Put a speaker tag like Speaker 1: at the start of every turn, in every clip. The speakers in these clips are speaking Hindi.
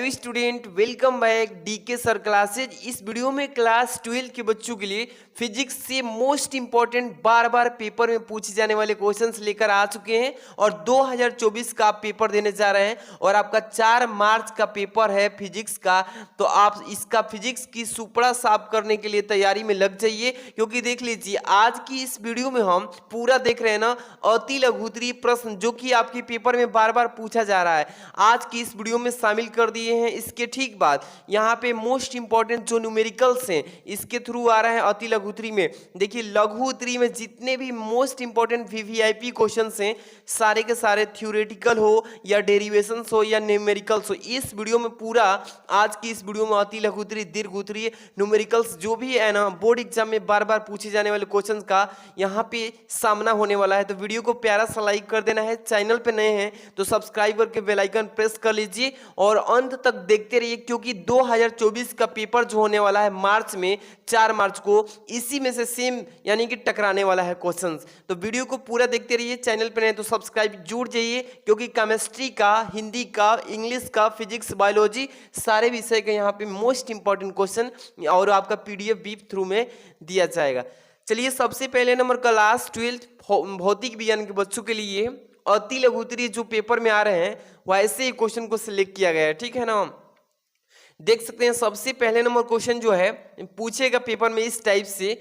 Speaker 1: Hello student, welcome back DK sir classes. इस वीडियो में क्लास 12 के बच्चों के लिए फिजिक्स से मोस्ट इंपॉर्टेंट बार बार पेपर में पूछे जाने वाले क्वेश्चंस लेकर आ चुके हैं और 2024 का आप पेपर देने जा रहे हैं और आपका 4 मार्च का पेपर है फिजिक्स का। तो आप इसका फिजिक्स की सुपड़ा साफ करने के लिए तैयारी में लग जाइए, क्योंकि देख लीजिए आज की इस वीडियो में हम पूरा देख रहे हैं ना अति लघुत्तरीय प्रश्न जो कि आपके पेपर में बार बार पूछा जा रहा है, आज की इस वीडियो में शामिल कर दिए हैं। इसके ठीक बाद यहाँ पे मोस्ट इंपॉर्टेंट जो न्यूमेरिकल्स हैं इसके थ्रू आ रहे हैं अति लघुत्तरी में। देखिए लघु उत्तरी में जितने भी मोस्ट इंपॉर्टेंट वीवीआईपी क्वेश्चंस हैं सारे के सारे थ्योरेटिकल हो या डेरिवेशंस हो या न्यूमेरिकल्स हो, इस वीडियो में पूरा आज की इस वीडियो में अति लघुत्तरी दीर्घ उत्तरीय न्यूमेरिकल्स जो भी है ना बोर्ड एग्जाम में बार बार पूछे जाने वाले क्वेश्चन का यहाँ पे सामना होने वाला है। तो वीडियो को प्यारा सा लाइक कर देना है, चैनल पे नए हैं तो सब्सक्राइब करके बेल आइकन प्रेस कर लीजिए और अंत तक देखते रहिए, क्योंकि 2024 का पेपर जो होने वाला है मार्च में 4 मार्च को, इसी में से सेम यानी कि टकराने वाला है क्वेश्चंस। तो वीडियो को पूरा देखते रहिए, चैनल पे नए तो सब्सक्राइब जुड़ जाइए, क्योंकि केमिस्ट्री का, हिंदी का, इंग्लिश का, फिजिक्स, बायोलॉजी सारे विषय के यहाँ पे मोस्ट इंपॉर्टेंट क्वेश्चन और आपका पीडीएफ भी थ्रू में दिया जाएगा। चलिए सबसे पहले नंबर क्लास 12 भौतिक विज्ञान के बच्चों के लिए अति लघुत्तरीय जो पेपर में आ रहे हैं वैसे ही क्वेश्चन को सिलेक्ट किया गया है, ठीक है ना। देख सकते हैं सबसे पहले नंबर क्वेश्चन जो है पूछेगा पेपर में इस टाइप से।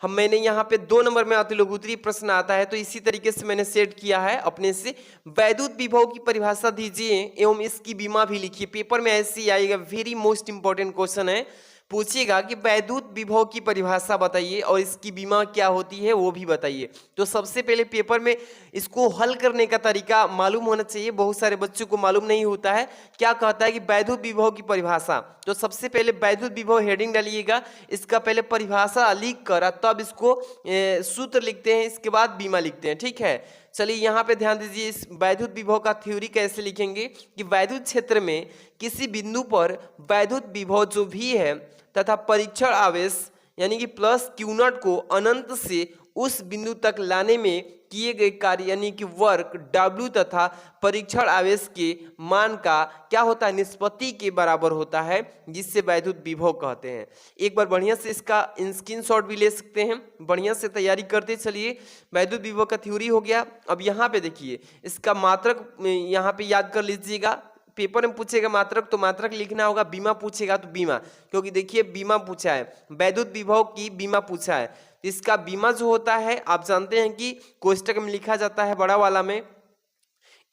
Speaker 1: मैंने यहाँ पे 2 नंबर में अति लघुत्तरीय प्रश्न आता है तो इसी तरीके से मैंने सेट किया है अपने से। वैद्युत विभव की परिभाषा दीजिए एवं इसकी बीमा भी लिखिए। पेपर में ऐसे ही आएगा, वेरी मोस्ट इंपॉर्टेंट क्वेश्चन है। पूछिएगा कि वैद्युत विभव की परिभाषा बताइए और इसकी बीमा क्या होती है वो भी बताइए। तो सबसे पहले पेपर में इसको हल करने का तरीका मालूम होना चाहिए, बहुत सारे बच्चों को मालूम नहीं होता है। क्या कहता है कि वैद्युत विभव की परिभाषा, तो सबसे पहले वैद्युत विभव हेडिंग डालिएगा, इसका पहले परिभाषा लिख कर तब इसको सूत्र लिखते हैं, इसके बाद बीमा लिखते हैं, ठीक है। चलिए यहाँ पे ध्यान दीजिए, इस वैद्युत विभव का थ्योरी कैसे लिखेंगे कि वैद्युत क्षेत्र में किसी बिंदु पर वैद्युत विभव जो भी है तथा परीक्षण आवेश यानी कि प्लस क्यू नॉट को अनंत से उस बिंदु तक लाने में किए गए कार्य यानी कि वर्क W तथा परीक्षण आवेश के मान का क्या होता है, निष्पत्ति के बराबर होता है, जिससे वैद्युत विभव कहते हैं। एक बार बढ़िया से इसका स्क्रीनशॉट भी ले सकते हैं, बढ़िया से तैयारी करते चलिए। वैद्युत विभव का थ्योरी हो गया। अब यहाँ पे देखिए इसका मात्रक यहाँ पे याद कर लीजिएगा, पेपर में पूछेगा मात्रक तो मात्रक लिखना होगा, बीमा पूछेगा तो बीमा, क्योंकि देखिए बीमा पूछा है, वैद्युत विभव की बीमा पूछा है। इसका बीमा जो होता है आप जानते हैं कि कोष्टक में लिखा जाता है बड़ा वाला में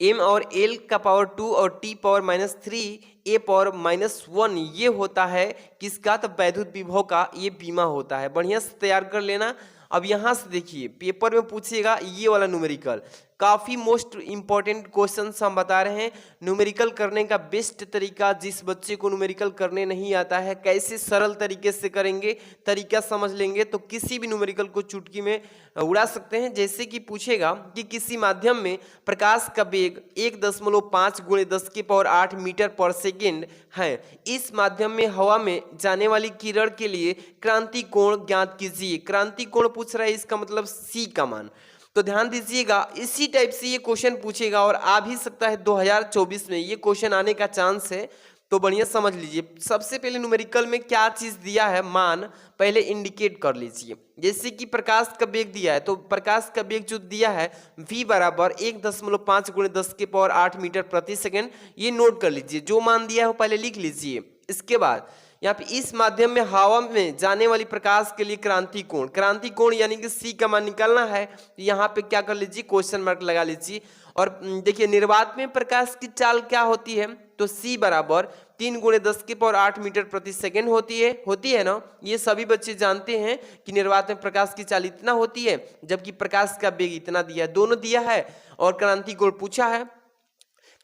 Speaker 1: m और l का पावर 2 और t पावर -3 a पावर -1, ये होता है किसका, तो वैद्युत विभव का ये बीमा होता है। बढ़िया से तैयार कर लेना। अब यहाँ से देखिए पेपर में पूछेगा ये वाला न्यूमेरिकल, काफ़ी मोस्ट इंपॉर्टेंट क्वेश्चन हम बता रहे हैं। न्यूमेरिकल करने का बेस्ट तरीका, जिस बच्चे को न्यूमेरिकल करने नहीं आता है कैसे सरल तरीके से करेंगे, तरीका समझ लेंगे तो किसी भी न्यूमेरिकल को चुटकी में उड़ा सकते हैं। जैसे कि पूछेगा कि किसी माध्यम में प्रकाश का वेग 1.5 × 10⁸ मीटर पर सेकेंड है, इस माध्यम में हवा में जाने वाली किरण के लिए क्रांति कोण ज्ञात कीजिए। क्रांति कोण पूछ रहा है, इसका मतलब C का मान। तो ध्यान दीजिएगा इसी टाइप से ये क्वेश्चन पूछेगा और आ भी सकता है 2024 में ये क्वेश्चन आने का चांस है, तो बढ़िया समझ लीजिए। सबसे पहले न्यूमेरिकल में क्या चीज दिया है मान पहले इंडिकेट कर लीजिए। जैसे कि प्रकाश का वेग दिया है तो प्रकाश का वेग जो दिया है v बराबर 1.5 × 10⁸ मीटर प्रति सेकेंड, ये नोट कर लीजिए। जो मान दिया है वो पहले लिख लीजिए। इसके बाद यहाँ पे इस माध्यम में हवा में जाने वाली प्रकाश के लिए क्रांति कोण, क्रांति कोण यानी कि C का मान निकालना है। यहाँ पे क्या कर लीजिए, क्वेश्चन मार्क लगा लीजिए। और देखिए निर्वात में प्रकाश की चाल क्या होती है, तो C बराबर 3 × 10⁸ मीटर प्रति सेकेंड होती है ना। ये सभी बच्चे जानते हैं कि निर्वात में प्रकाश की चाल इतना होती है, जबकि प्रकाश का वेग इतना दिया है, दोनों दिया है और क्रांति कोण पूछा है।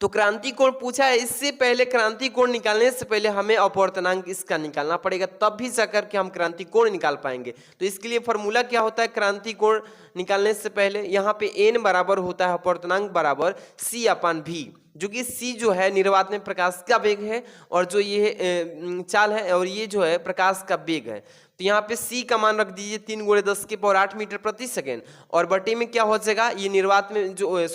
Speaker 1: तो क्रांति कोण पूछा है, इससे पहले क्रांति कोण निकालने से पहले हमें अपवर्तनांक इसका निकालना पड़ेगा, तब भी जाकर के हम क्रांति कोण निकाल पाएंगे। तो इसके लिए फॉर्मूला क्या होता है, क्रांति कोण निकालने से पहले यहाँ पे n बराबर होता है अपवर्तनांक बराबर C/v, जो कि C जो है निर्वात में प्रकाश का वेग है और जो ये चाल है और ये जो है प्रकाश का वेग है। तो यहाँ पे C का मान रख दीजिए 3 × 10⁸ मीटर प्रति सेकेंड और बटे में क्या हो जाएगा, ये निर्वात में जो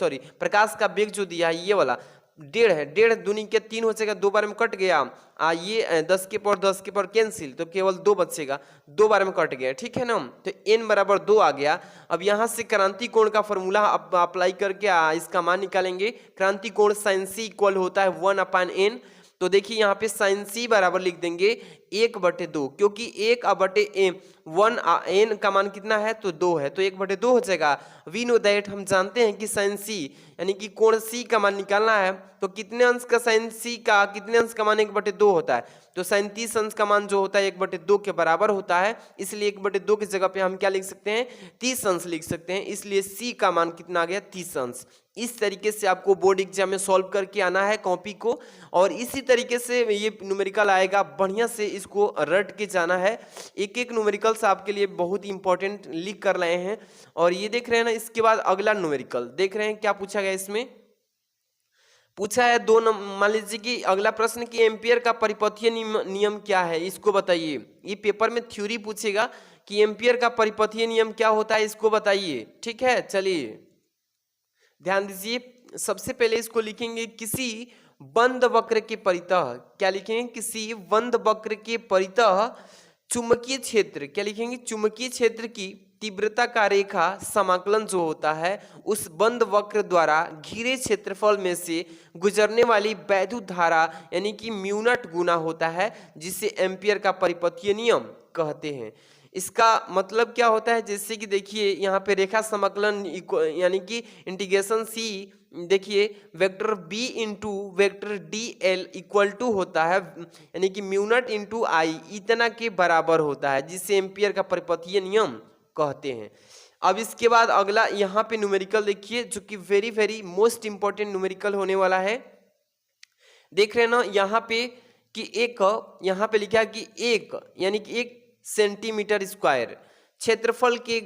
Speaker 1: प्रकाश का वेग जो दिया है ये वाला डेढ़ है, डेढ़ दूनी के 3 हो जाएगा, 2 बार में कट गया। ये 10 के पावर कैंसिल, तो केवल 2 बचेगा, 2 बार में कट गया, ठीक है ना। तो n बराबर 2 आ गया। अब यहाँ से क्रांति कोण का फॉर्मूला अप्लाई करके इसका मान निकालेंगे। क्रांति कोण साइन सी इक्वल होता है 1/n। तो देखिए यहाँ पे साइन सी बराबर लिख देंगे 1/2, क्योंकि 1/n का मान कितना है तो 2 है, तो 1/2 हो जाएगा। वी नो दैट, हम जानते हैं कि साइन सी यानी कि कोण सी का मान निकालना है, तो कितने अंश का साइन सी का कितने अंश का मान 1/2 होता है, तो साइन 30 अंश का मान जो होता है 1/2 के बराबर होता है। इसलिए 1/2 की जगह पे हम क्या लिख सकते हैं 30 अंश लिख सकते हैं, इसलिए सी का मान कितना आ गया 30 अंश। इस तरीके से आपको बोर्ड एग्जाम में सॉल्व करके आना है कॉपी को, और इसी तरीके से ये न्यूमेरिकल आएगा, बढ़िया से इसको रट के जाना है। एक एक न्यूमेरिकल्स आपके लिए बहुत इंपॉर्टेंट लिख कर रहे हैं। और ये देख रहे हैं ना, इसके बाद अगला न्यूमेरिकल देख रहे हैं क्या पूछा गया। इसमें पूछा है मान लीजिए कि अगला प्रश्न कि एम्पियर का परिपथीय नियम क्या है, इसको बताइए। ये पेपर में थ्योरी पूछेगा कि एम्पियर का परिपथीय नियम क्या होता है, इसको बताइए, ठीक है। चलिए ध्यान दीजिए, सबसे पहले इसको लिखेंगे किसी बंद वक्र के परितः, क्या लिखेंगे किसी बंद वक्र के परितः चुंबकीय क्षेत्र, क्या लिखेंगे चुंबकीय क्षेत्र की तीव्रता का रेखा समाकलन जो होता है उस बंद वक्र द्वारा घिरे क्षेत्रफल में से गुजरने वाली वैद्युत धारा यानी कि म्यू0 गुना होता है, जिसे एम्पियर का परिपथीय नियम कहते हैं। इसका मतलब क्या होता है, जैसे कि देखिए यहाँ पे रेखा समाकलन यानी कि इंटीग्रेशन सी, देखिए vector b into vector d l equal to होता है यानी कि म्यू0 इंटू आई इतना के बराबर होता है, जिसे एम्पियर का परिपथीय नियम कहते हैं। अब इसके बाद अगला यहाँ पे न्यूमेरिकल देखिए, जो कि very very most important numerical होने वाला है। देख रहे हैं ना यहाँ पे कि यहाँ पे लिखा है कि यानी कि 1 सेंटीमीटर स्क्वायर क्षेत्रफल के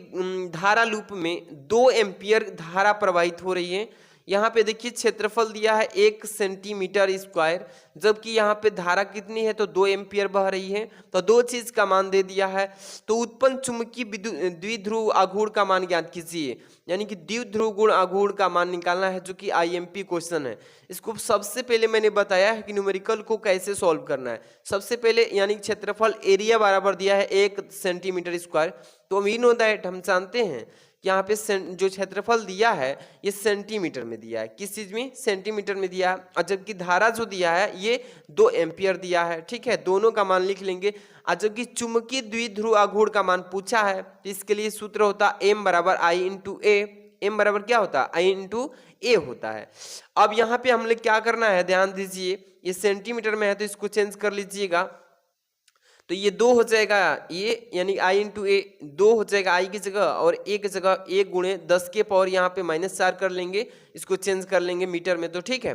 Speaker 1: धारा लूप में 2 एम्पियर धारा प्रवाहित हो रही है। यहाँ पे देखिए क्षेत्रफल दिया है 1 सेंटीमीटर स्क्वायर, जबकि यहाँ पे धारा कितनी है तो 2 एम्पियर बह रही है, तो दो चीज का मान दे दिया है। तो उत्पन्न चुंबकीय द्विध्रुव आघूर्ण का मान ज्ञात कीजिए, यानी कि द्विध्रुव गुण आघूर्ण का मान निकालना है, जो कि आईएमपी क्वेश्चन है। इसको सबसे पहले मैंने बताया है कि न्यूमेरिकल को कैसे सॉल्व करना है। सबसे पहले यानी क्षेत्रफल एरिया बराबर दिया है 1 सेंटीमीटर स्क्वायर, तो वी नो दैट, हम जानते हैं यहाँ पे जो क्षेत्रफल दिया है ये सेंटीमीटर में दिया है, किस चीज में सेंटीमीटर में दिया है, और जबकि धारा जो दिया है ये 2 एम्पियर दिया है, ठीक है। दोनों का मान लिख लेंगे। और जबकि चुंबकीय द्विध्रुव आघूर्ण का मान पूछा है, तो इसके लिए सूत्र होता है m बराबर i इंटू ए। m बराबर क्या होता है i इंटू ए होता है। अब यहाँ पे हम लोग क्या करना है, ध्यान दीजिए, ये सेंटीमीटर में है तो इसको चेंज कर लीजिएगा, तो ये 2 हो जाएगा, ये यानी i इंटू ए 2 हो जाएगा i की जगह, और ए की जगह 1 गुणे 10 के पावर यहाँ पे -4 कर लेंगे, इसको चेंज कर लेंगे मीटर में, तो ठीक है।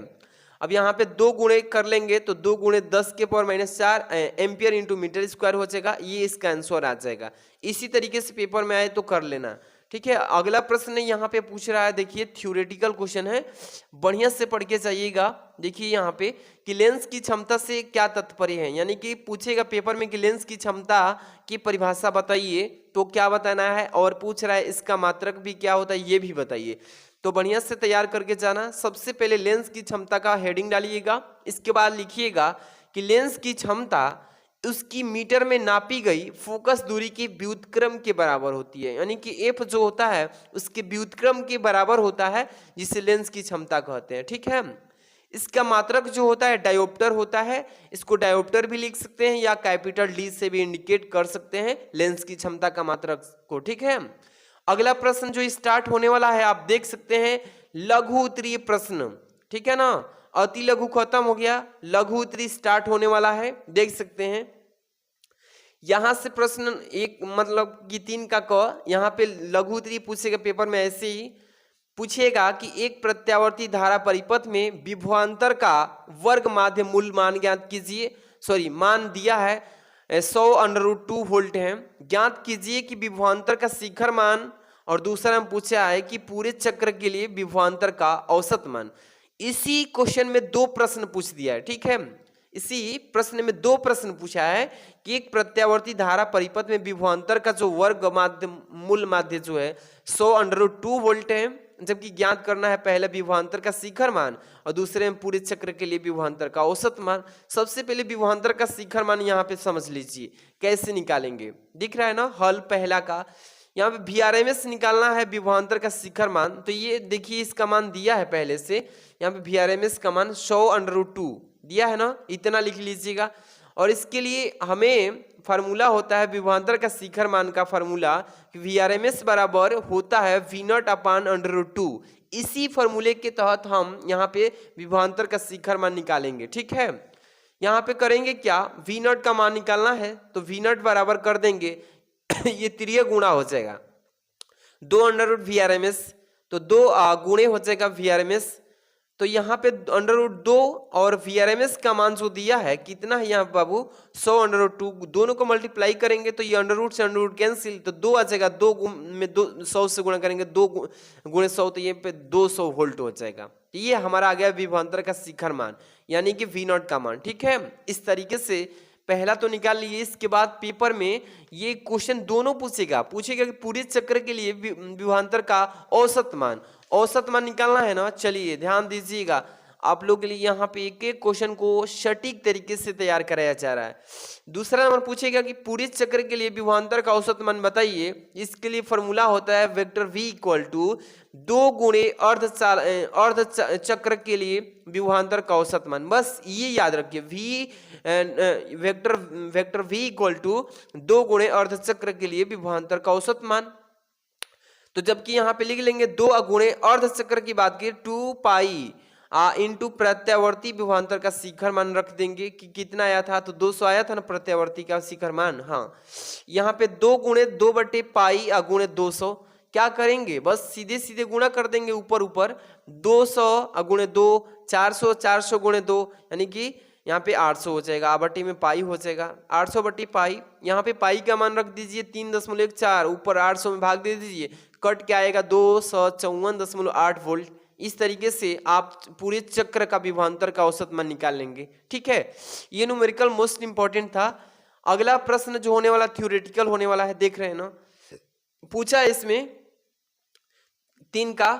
Speaker 1: अब यहाँ पे 2 गुणे कर लेंगे तो 2 गुणे 10 के power -4 ampere into metre square हो जाएगा, ये इसका आंसर आ जाएगा। इसी तरीके से पेपर में आए तो कर लेना, ठीक है। अगला प्रश्न यहाँ पे पूछ रहा है, देखिए थ्योरेटिकल क्वेश्चन है, बढ़िया से पढ़ के जाइएगा। देखिए यहाँ पे कि लेंस की क्षमता से क्या तात्पर्य है, यानी कि पूछेगा पेपर में कि लेंस की क्षमता की परिभाषा बताइए, तो क्या बताना है, और पूछ रहा है इसका मात्रक भी क्या होता है ये भी बताइए। तो बढ़िया से तैयार करके जाना। सबसे पहले लेंस की क्षमता का हेडिंग डालिएगा, इसके बाद लिखिएगा कि लेंस की क्षमता उसकी मीटर में नापी गई फोकस दूरी की व्युत्क्रम के बराबर होती है, यानी कि एफ जो होता है उसके व्युत्क्रम के बराबर होता है, जिसे लेंस की क्षमता कहते हैं, ठीक है। इसका मात्रक जो होता है डायोप्टर होता है, इसको डायोप्टर भी लिख सकते हैं या कैपिटल डी से भी इंडिकेट कर सकते हैं लेंस की क्षमता का मात्रक को, ठीक है। अगला प्रश्न जो स्टार्ट होने वाला है आप देख सकते हैं, लघु उत्तरीय प्रश्न, ठीक है ना। अति लघु खत्म हो गया, लघु उत्तरीय स्टार्ट होने वाला है, देख सकते हैं। यहां से प्रश्न एक मतलब कि 3 का क, यहाँ पे लघु उत्तरीय पूछेगा पेपर में, ऐसे ही पूछेगा कि एक प्रत्यावर्ती धारा परिपथ में विभवांतर का वर्ग माध्य मूल मान ज्ञात कीजिए। मान दिया है 100√2 वोल्ट है, ज्ञात कीजिए कि विभवांतर का शिखर मान, और दूसरा हम पूछा है कि पूरे चक्र के लिए विभवांतर का औसत मान। इसी क्वेश्चन में 2 प्रश्न पूछ दिया है, ठीक है। इसी प्रश्न में 2 प्रश्न पूछा है कि एक प्रत्यावर्ती धारा परिपथ में विभवांतर का जो वर्ग माध्य मूल माध्य जो है 100√2 वोल्ट है, जबकि ज्ञात करना है पहले विभवांतर का शिखर मान और दूसरे में पूरे चक्र के लिए विभवांतर का औसत मान। सबसे पहले विभवांतर का शिखर मान यहाँ पे समझ लीजिए कैसे निकालेंगे, दिख रहा है ना हल पहला का। यहाँ पे VRMS निकालना है विभवांतर का शिखर मान, तो ये देखिए इसका मान दिया है पहले से, यहाँ पे VRMS का मान 100√2 दिया है ना, इतना लिख लीजिएगा। और इसके लिए हमें फार्मूला होता है विभवांतर का शिखर मान का फार्मूला VRMS बराबर होता है V0/√2। इसी फार्मूले के तहत हम यहाँ पे विभवांतर का शिखर मान निकालेंगे, ठीक है। यहाँ पे करेंगे क्या, V0 का मान निकालना है तो V0 बराबर कर देंगे ये त्रिय गुणा हो जाएगा 2√VRMS, तो 2 गुणे हो जाएगा VRMS। तो यहाँ पे √2 और VRMS का मान जो दिया है कितना है यहाँ बाबू 100√2, दोनों को मल्टीप्लाई करेंगे तो ये अंडर से अंडर कैंसिल, तो 2 आ जाएगा, 2 में 100 से गुणा करेंगे 2 गुणे 100 तो ये पे 200 वोल्ट हो जाएगा। ये हमारा आ गया विभवांतर का शिखर मान यानी कि V0 का मान, ठीक है। इस तरीके से पहला तो निकाल लिए। इसके बाद पेपर में ये क्वेश्चन दोनों पूछेगा कि पूरे चक्र के लिए विभवांतर का औसत मान निकालना है ना। चलिए ध्यान दीजिएगा, आप लोग के लिए यहाँ पे एक एक क्वेश्चन को सटीक तरीके से तैयार कराया जा रहा है। दूसरा नंबर पूछेगा कि पूरे चक्र के लिए विभवांतर का औसत मान बताइए। इसके लिए फॉर्मूला होता है वेक्टर V इक्वल टू 2 गुणे अर्ध चक्र के लिए विभवांतर का औसत मान। बस ये याद रखिए, वेक्टर V इक्वल टू 2 गुणे अर्ध चक्र के लिए विभवांतर का औसत मान। तो जबकि यहाँ पे लिख लेंगे 2 गुणे अर्ध चक्र की बात की 2 पाई इंटू प्रत्यावर्ती विभवांतर का शिखर मान रख देंगे कि कितना आया था, तो 200 आया था ना प्रत्यावर्ती का शिखर मान। हाँ, यहाँ पे 2 गुणे 2/पाई गुणे 200 क्या करेंगे, बस सीधे सीधे गुणा कर देंगे ऊपर ऊपर। 200 गुणे 2 400, 400 गुणे 2 यानी कि यहाँ पे 800 हो जाएगा, बट्टी में पाई हो जाएगा 800/पाई। यहाँ पे पाई का मान रख दीजिए 3.14, ऊपर 800 में भाग दे दीजिए, कट के आएगा 254.8 वोल्ट। इस तरीके से आप पूरे चक्र का विभवांतर का औसत मान निकाल लेंगे, ठीक है। ये न्यूमेरिकल मोस्ट इंपॉर्टेंट था। अगला प्रश्न जो होने वाला थ्योरेटिकल होने वाला है, देख रहे हैं ना, पूछा इसमें 3 का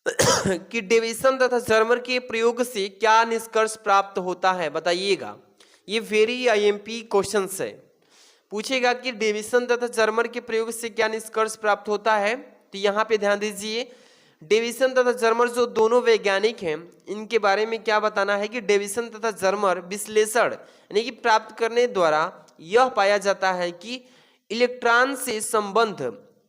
Speaker 1: कि डेविसन तथा जर्मर के प्रयोग से क्या निष्कर्ष प्राप्त होता है, बताइएगा। ये वेरी IMP क्वेश्चन है। पूछेगा कि डेविसन तथा जर्मर के प्रयोग से क्या निष्कर्ष प्राप्त होता है, तो यहाँ पे ध्यान दीजिए। डेविसन तथा जर्मर जो दोनों वैज्ञानिक हैं, इनके बारे में क्या बताना है कि डेविसन तथा जर्मर विश्लेषण यानी कि प्राप्त करने द्वारा यह पाया जाता है कि इलेक्ट्रॉन से संबंध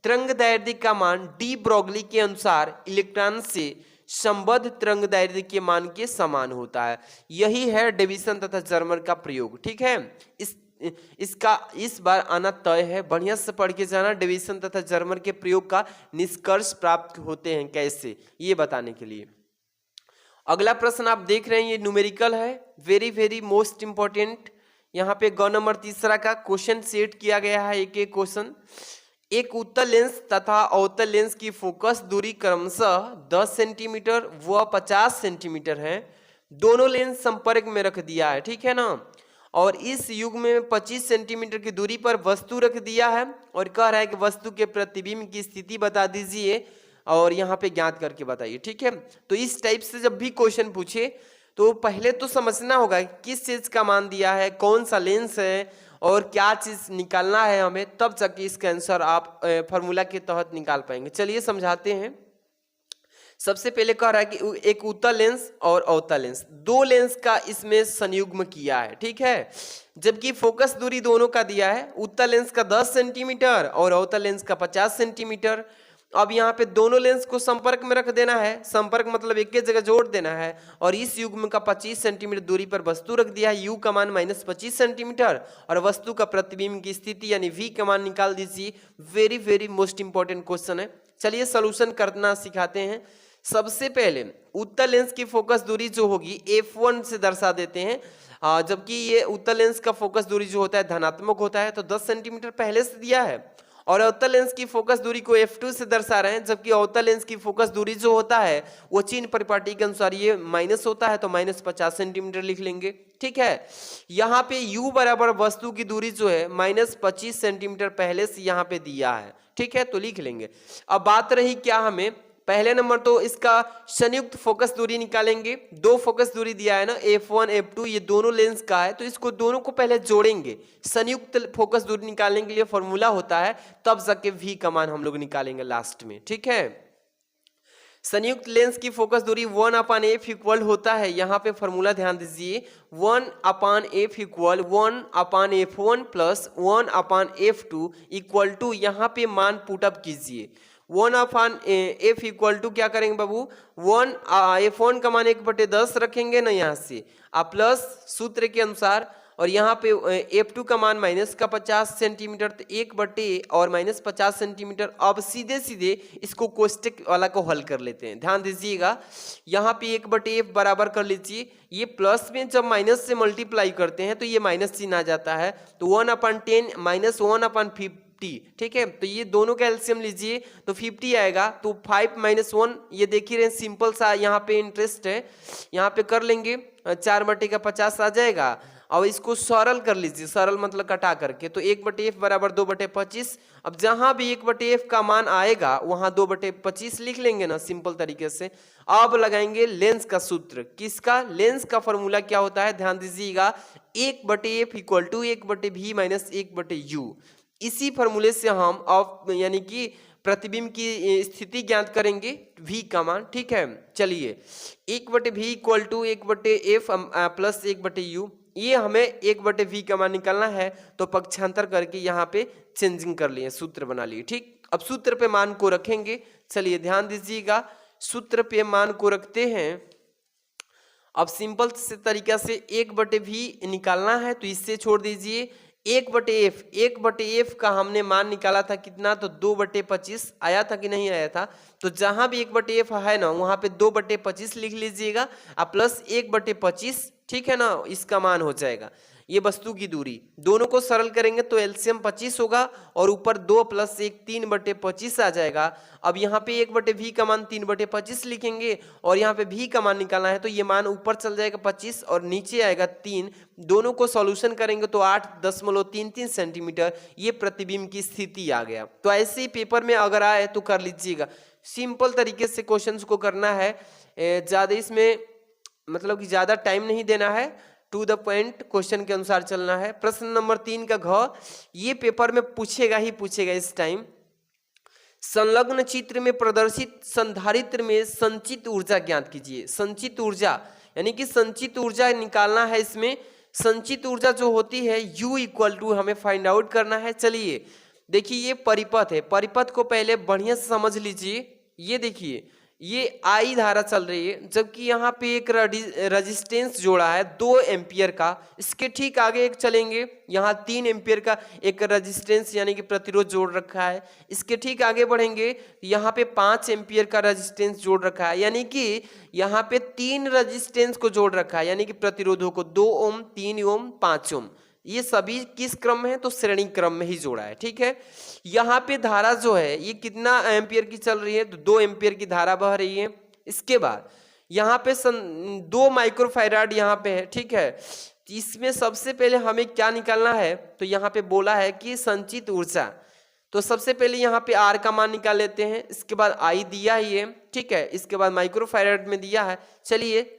Speaker 1: तरंगदैर्ध्य का मान डी ब्रोगली के अनुसार इलेक्ट्रॉन से संबद्ध तरंगदैर्ध्य के मान के समान होता है। यही है डेविसन तथा जर्मर का प्रयोग, ठीक है। इसका इस बार आना तय है, बढ़िया से पढ़ के जाना। डेविसन तथा जर्मर के प्रयोग का निष्कर्ष प्राप्त होते हैं कैसे, ये बताने के लिए। अगला प्रश्न आप देख रहे हैं, ये न्यूमेरिकल है, वेरी वेरी मोस्ट इंपॉर्टेंट। यहाँ पे ग नंबर 3 का क्वेश्चन सेट किया गया है। एक एक क्वेश्चन, एक उत्तल लेंस तथा अवतल लेंस की फोकस दूरी क्रमशः 10 सेंटीमीटर व 50 सेंटीमीटर है। दोनों लेंस संपर्क में रख दिया है, ठीक है ना। और इस युग में 25 सेंटीमीटर की दूरी पर वस्तु रख दिया है और कह रहा है कि वस्तु के प्रतिबिंब की स्थिति बता दीजिए और यहाँ पे ज्ञात करके बताइए, ठीक है। तो इस टाइप से जब भी क्वेश्चन पूछे तो पहले तो समझना होगा किस चीज का मान दिया है, कौन सा लेंस है और क्या चीज निकालना है हमें, तब जाके इसका आंसर आप फॉर्मूला के तहत निकाल पाएंगे। चलिए समझाते हैं। सबसे पहले कह रहा है कि एक उत्तल लेंस और अवतल लेंस, 2 लेंस का इसमें संयुग्म किया है, ठीक है। जबकि फोकस दूरी दोनों का दिया है, उत्तल लेंस का 10 सेंटीमीटर और अवतल लेंस का 50 सेंटीमीटर। अब यहाँ पे दोनों लेंस को संपर्क में रख देना है, संपर्क मतलब एक ही जगह जोड़ देना है। और इस युग्म का 25 सेंटीमीटर दूरी पर वस्तु रख दिया है, यू का मान -25 सेंटीमीटर और वस्तु का प्रतिबिंब की स्थिति यानी वी का मान निकाल दीजिए। Very very most important question है। चलिए सोल्यूशन करना सिखाते हैं। सबसे पहले उत्तल लेंस की फोकस दूरी जो होगी f1 से दर्शा देते हैं, जबकि ये उत्तल लेंस का फोकस दूरी जो होता है धनात्मक होता है, तो 10 सेंटीमीटर पहले से दिया है। और अवतल लेंस की फोकस दूरी को f2 से दर्शा रहे हैं, जबकि अवतल लेंस की फोकस दूरी जो होता है वो चिन्ह परिपाटी के अनुसार ये माइनस होता है, तो -50 सेंटीमीटर लिख लेंगे, ठीक है। यहाँ पे u बराबर वस्तु की दूरी जो है -25 सेंटीमीटर पहले से यहाँ पे दिया है, ठीक है, तो लिख लेंगे। अब बात रही क्या, हमें पहले नंबर तो इसका संयुक्त फोकस दूरी निकालेंगे। दो फोकस दूरी दिया है ना, F1 F2, ये दोनों लेंस का है, तो इसको दोनों को पहले जोड़ेंगे। संयुक्त फोकस दूरी निकालने के लिए फॉर्मूला होता है, तब जाके V का मान हम लोग निकालेंगे लास्ट में, ठीक है। संयुक्त लेंस की फोकस दूरी 1/f इक्वल होता है, यहाँ पे फॉर्मूला ध्यान दीजिए, 1/f equal 1/f1 plus 1/f2 equal to, यहाँ पे मान पुटअप कीजिए। 1/f इक्वल टू क्या करेंगे बाबू, 1/f1 का मान 1/10 रखेंगे ना यहाँ से, आप प्लस सूत्र के अनुसार, और यहाँ पे F2 का मान माइनस का 50 सेंटीमीटर, तो 1/, और माइनस 50 सेंटीमीटर। अब सीधे सीधे इसको कोष्टक वाला को हल कर लेते हैं, ध्यान दीजिएगा। यहाँ पे 1/f बराबर कर लीजिए, ये प्लस में जब माइनस से मल्टीप्लाई करते हैं तो ये माइनस चिन्ह आ जाता है, तो 1/10 माइनस 1/50, ठीक है। तो ये दोनों का एलसीएम लीजिए तो 50 आएगा, तो 5 - 1, ये देख ही रहे, सिंपल सा यहाँ पे इंटरेस्ट है, यहाँ पे कर लेंगे, 4/50 आ जाएगा। अब इसको सरल कर लीजिए, सरल मतलब कटा करके, तो 1/f बराबर 2/25। अब जहां भी 1/f का मान आएगा वहां 2/25 लिख लेंगे ना, सिंपल तरीके से। अब लगाएंगे लेंस का सूत्र, किसका, लेंस का फॉर्मूला क्या होता है, ध्यान दीजिएगा, 1/f equal to 1/v minus 1/u। इसी फॉर्मूले से हम अब यानी कि प्रतिबिंब की स्थिति ज्ञात करेंगे, v का मान, ठीक है। चलिए 1/v equal to 1/f plus 1/u, ये हमें 1/v का मान निकालना है, तो पक्षांतर करके यहाँ पे चेंजिंग कर लिए, सूत्र बना लिए, ठीक। अब सूत्र पे मान को रखेंगे, चलिए ध्यान दीजिएगा, सूत्र पे मान को रखते हैं। अब सिंपल से तरीका से 1/v निकालना है, तो इससे छोड़ दीजिए, 1/f का हमने मान निकाला था कितना, तो 2/25 आया था कि नहीं आया था, तो जहां भी 1/f है ना वहां पे 2/25 लिख लीजिएगा, और प्लस 1/25, ठीक है ना, इसका मान हो जाएगा। ये वस्तु की दूरी, दोनों को सरल करेंगे तो एलसीएम 25 होगा, और ऊपर 2 + 1 3/25 आ जाएगा। अब यहाँ पे 1/v का मान 3/25 लिखेंगे, और यहाँ पे v का मान निकालना है, तो ये मान ऊपर चल जाएगा 25 और नीचे आएगा 3, दोनों को सॉल्यूशन करेंगे तो 8.33 सेंटीमीटर, ये प्रतिबिंब की स्थिति आ गया। तो ऐसे ही पेपर में अगर आए तो कर लीजिएगा, सिंपल तरीके से क्वेश्चंस को करना है, ज़्यादा इसमें मतलब कि ज़्यादा टाइम नहीं देना है, टू द पॉइंट क्वेश्चन के अनुसार चलना है। प्रश्न नंबर 3 का घ, ये पेपर में पूछेगा ही पूछेगा इस टाइम। संलग्न चित्र में प्रदर्शित संधारित्र में संचित ऊर्जा ज्ञात कीजिए। संचित ऊर्जा यानी कि संचित ऊर्जा निकालना है, इसमें संचित ऊर्जा जो होती है U इक्वल टू हमें फाइंड आउट करना है। चलिए देखिए, ये परिपथ है, परिपथ को पहले बढ़िया से समझ लीजिए। ये देखिए, ये I धारा चल रही है, जबकि यहाँ पे एक रेजिस्टेंस जोड़ा है 2 एम्पियर का। इसके ठीक आगे एक चलेंगे, यहाँ 3 एम्पियर का एक रेजिस्टेंस यानी कि प्रतिरोध जोड़ रखा है। इसके ठीक आगे बढ़ेंगे, यहाँ पे 5 एम्पियर का रेजिस्टेंस जोड़ रखा है, यानी कि यहाँ पे 3 रेजिस्टेंस को जोड़ रखा है, यानी कि प्रतिरोधों को 2 ओम, 3 ओम, 5 ओम। ये सभी किस क्रम में है, तो श्रेणी क्रम में ही जोड़ा है, ठीक है। यहाँ पे धारा जो है ये कितना एम्पियर की चल रही है, तो 2 एम्पियर की धारा बह रही है। इसके बाद यहाँ पे 2 माइक्रोफैराड यहाँ पे है, ठीक है। इसमें सबसे पहले हमें क्या निकालना है, तो यहाँ पे बोला है कि संचित ऊर्जा, तो सबसे पहले यहाँ पे R का मान निकाल लेते हैं। इसके बाद I दिया ही है, ठीक है, इसके बाद माइक्रोफैराड में दिया है। चलिए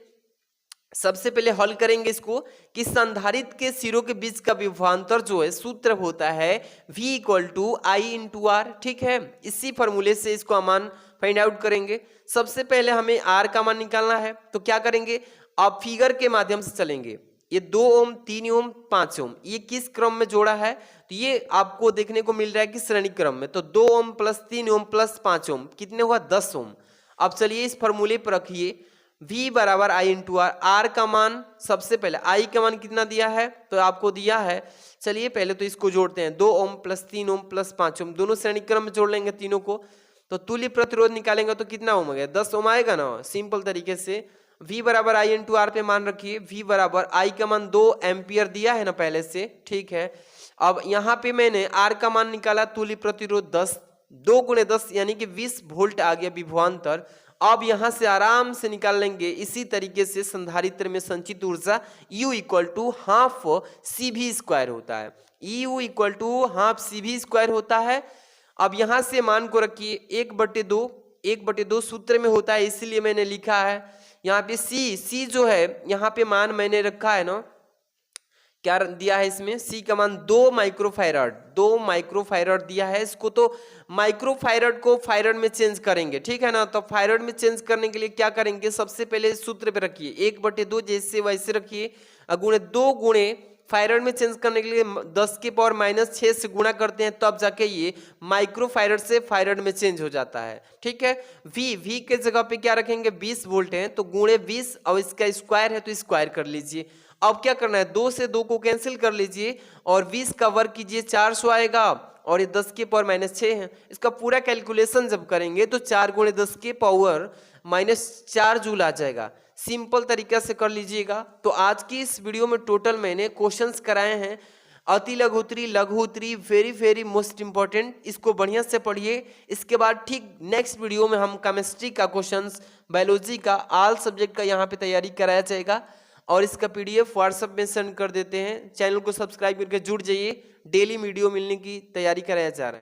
Speaker 1: सबसे पहले हल करेंगे इसको कि संधारित्र के सिरों के बीच का विभवांतर जो है, सूत्र होता है V equal to I into R, ठीक है। इसी फॉर्मूले से इसको मान फाइंड आउट करेंगे। सबसे पहले हमें R का मान निकालना है, तो क्या करेंगे, आप फिगर के माध्यम से चलेंगे। ये 2 ओम, 3 ओम, 5 ओम, ये किस क्रम में जोड़ा है, तो ये आपको देखने को मिल रहा है कि श्रेणी क्रम में। तो 2 ओम प्लस 3 ओम प्लस 5 ओम कितने हुआ, 10 ओम। अब चलिए इस फॉर्मूले पर रखिए, V बराबर I इंटू आर। आर का मान सबसे पहले, I का मान कितना दिया है, तो आपको दिया है। चलिए पहले तो इसको जोड़ते हैं, 2 ओम प्लस 3 ओम प्लस 5 ओम, दोनों श्रेणी क्रम में जोड़ लेंगे तीनों को, तो तुल्य प्रतिरोध निकालेंगे तो कितना ओम हो गया, 10 ओम आएगा ना। सिंपल तरीके से V बराबर I इंटू आर पे मान रखिए। V बराबर I का मान 2 एम्पियर दिया है ना पहले से, ठीक है। अब यहाँ पे मैंने R का मान निकाला, तुल्य प्रतिरोध 10, 2 × 10 यानी कि 20 वोल्ट आ गया विभवांतर। अब यहां से आराम से निकाल लेंगे। इसी तरीके से संधारित्र में संचित ऊर्जा U equal to half CV square होता है, EU equal to half CV square होता है। अब यहां से मान को रखिए 1/2 1/2 सूत्र में होता है, इसीलिए मैंने लिखा है। यहाँ पे सी जो है यहाँ पे मान मैंने रखा है ना, क्या दिया है इसमें, सी का मान 2 माइक्रोफैराड दिया है। इसको तो माइक्रोफैराड को फैराड में चेंज करेंगे, ठीक है ना। तो फैराड में चेंज करने के लिए क्या करेंगे, सबसे पहले सूत्र पे रखिए 1/2 जैसे वैसे रखिए, गुणे 2 गुणे फैराड में चेंज करने के लिए 10⁻⁻6 से गुणा करते हैं, तब जाके ये माइक्रोफैराड से फैराड में चेंज हो जाता है, ठीक है। वी के जगह पे क्या रखेंगे, 20 वोल्ट है तो गुणे 20, और इसका स्क्वायर है तो स्क्वायर कर लीजिए। अब क्या करना है, 2 से 2 को कैंसिल कर लीजिए और 20 का वर्ग कीजिए, 400 आएगा, और ये 10⁻⁻6 है। इसका पूरा कैलकुलेशन जब करेंगे तो 4 × 10⁻⁻4 जूल आ जाएगा। सिंपल तरीका से कर लीजिएगा। तो आज की इस वीडियो में टोटल मैंने क्वेश्चंस कराए हैं, अति लघुत्तरी, लघुत्तरी, वेरी मोस्ट इंपॉर्टेंट। इसको बढ़िया से पढ़िए। इसके बाद ठीक नेक्स्ट वीडियो में हम केमिस्ट्री का क्वेश्चंस, बायोलॉजी का, ऑल सब्जेक्ट का यहाँ पे तैयारी कराया जाएगा, और इसका PDF व्हाट्सएप में सेंड कर देते हैं। चैनल को सब्सक्राइब करके जुड़ जाइए, डेली वीडियो मिलने की तैयारी कराया जा रहा है।